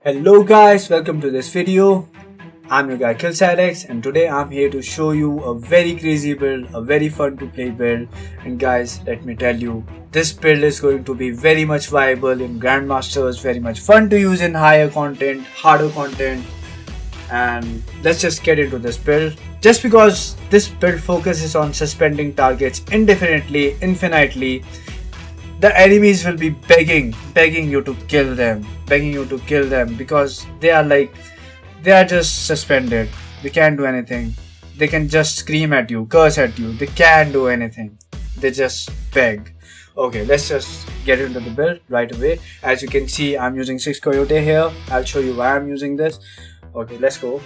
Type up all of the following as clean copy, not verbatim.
Hello guys, welcome to this video. I'm your guy KillSilex and today I'm here to show you a very crazy build, a very fun to play build. And guys, let me tell you, this build is going to be very much viable in Grandmasters, very much fun to use in higher content, harder content. And let's just get into this build. Just because this build focuses on suspending targets indefinitely, infinitely, the enemies will be begging you to kill them, because they are just suspended. They can't do anything. They can just scream at you, curse at you. They can't do anything. They just beg. Okay, let's just get into the build right away. As you can see, I'm using 6 Coyote here. I'll show you why I'm using this. Okay, let's go.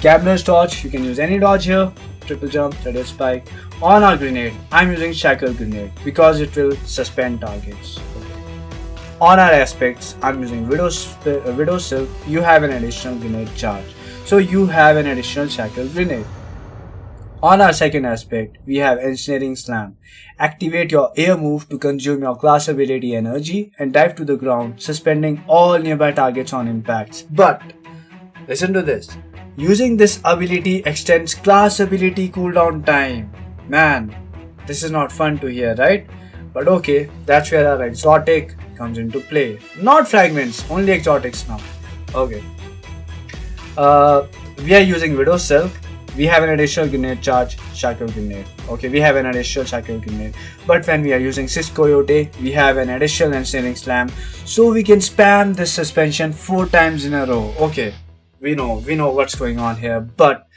Gambler's dodge, you can use any dodge here. Triple jump, threaded spike. On our grenade, I'm using shackle grenade because it will suspend targets. On our aspects, I'm using Widow Silk. You have an additional grenade charge, so you have an additional shackle grenade. On our second aspect, we have Ensnaring Slam. Activate your air move to consume your class ability energy and dive to the ground, suspending all nearby targets on impacts. But listen to this. Using this ability extends class ability cooldown time. Man, this is not fun to hear, right? But okay, that's where our exotic comes into play. Not fragments, only exotics now. Okay. We are using Widow Silk. We have an additional grenade charge, shackle grenade. Okay, we have an additional shackle grenade. But when we are using 6 Coyote, we have an additional Ensnaring Slam. So we can spam this suspension 4 times in a row. Okay. We know what's going on here, but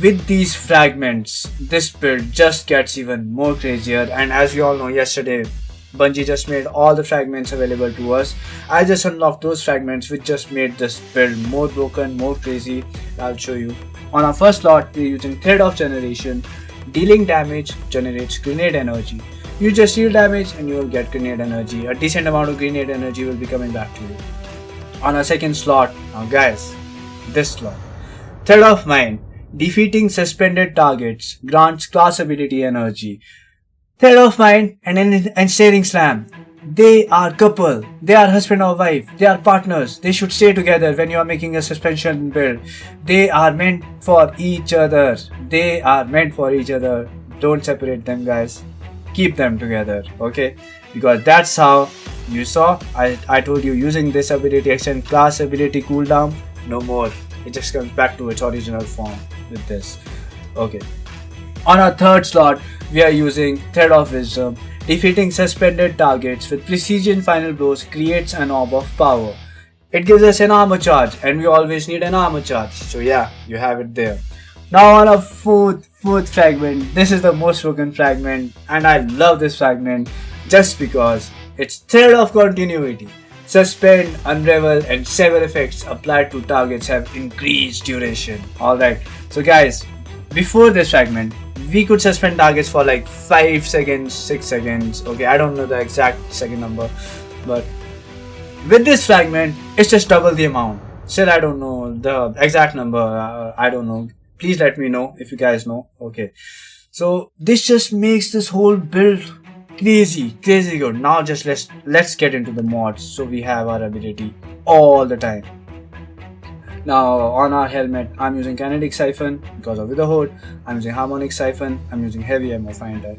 with these fragments, this build just gets even more crazier. And as we all know, yesterday Bungie just made all the fragments available to us. I just unlocked those fragments which just made this build more broken, more crazy. I'll show you. On our first slot, we're using Thread of Generation. Dealing damage generates grenade energy. You just deal damage and you will get grenade energy. A decent amount of grenade energy will be coming back to you. On our second slot, now guys, this slot. Thread of Mind. Defeating suspended targets grants class ability energy. Thread of Mind and Ensnaring Slam. They are couple. They are husband or wife. They are partners. They should stay together when you are making a suspension build. They are meant for each other. Don't separate them, guys. Keep them together, okay? Because that's how you saw. I told you using this ability extend class ability cooldown. No more. It just comes back to its original form with this. Okay. On our third slot, we are using Thread of Wisdom. Defeating suspended targets with precision final blows creates an orb of power. It gives us an armor charge, and we always need an armor charge. So yeah, you have it there. Now on our fourth fragment. This is the most broken fragment, and I love this fragment just because it's Thread of Continuity. Suspend, unravel, and sever effects applied to targets have increased duration. Alright, so guys, before this fragment, we could suspend targets for like 5 seconds, 6 seconds. Okay, I don't know the exact second number, but with this fragment, it's just double the amount. Still, I don't know the exact number. I don't know. Please let me know if you guys know. Okay, so this just makes this whole build crazy good. Now just let's get into the mods so we have our ability all the time. Now on our helmet, I'm using Kinetic Siphon because of Witherhood. I'm using Harmonic Siphon. I'm using Heavy Ammo Finder.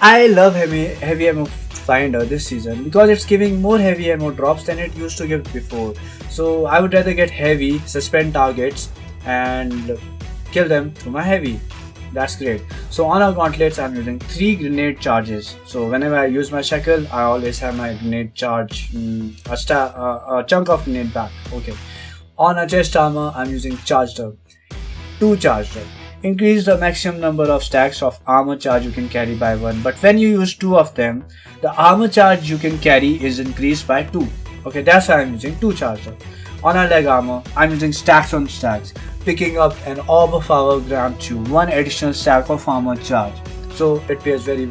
I love heavy ammo finder this season because it's giving more heavy ammo drops than it used to give before. So I would rather get heavy, suspend targets, and kill them through my heavy. That's great. So on our gauntlets, I'm using 3 grenade charges. So whenever I use my shackle, I always have my grenade charge, a chunk of grenade back. Okay. On our chest armor, I'm using charged up. 2 charged up. Increase the maximum number of stacks of armor charge you can carry by 1. But when you use 2 of them, the armor charge you can carry is increased by 2. Okay, that's why I'm using 2 charged up. On our leg armor, I'm using stacks on stacks. Picking up an orb of power grants you 1 additional stack of armor charge. So it pairs very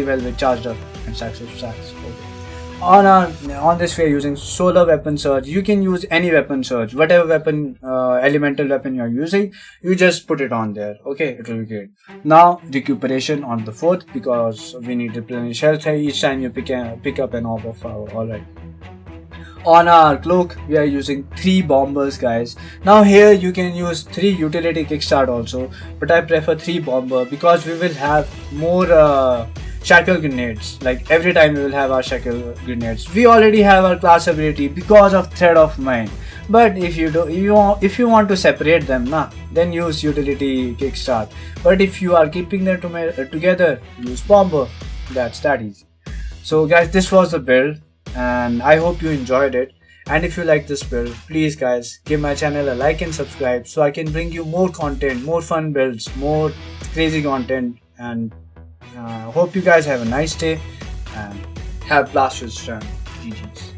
well with charged up and stacks of stacks. Okay. On this we are using solar weapon surge. You can use any weapon surge, whatever weapon, elemental weapon you are using, you just put it on there. Okay, it will be great. Now recuperation on the 4th because we need to replenish health each time you pick up an orb of power. Alright. On our cloak we are using 3 bombers, guys. Now here you can use 3 utility kickstart also, but I prefer 3 bomber because we will have more shackle grenades. Like every time we will have our shackle grenades. We already have our class ability because of thread of mine. But if you want to separate them, then use utility kickstart. But if you are keeping them together, use bomber. That's that easy. So guys, this was the build and I hope you enjoyed it. And if you like this build, please guys give my channel a like and subscribe so I can bring you more content, more fun builds, more crazy content. And hope you guys have a nice day and have blast with Strand. GG's.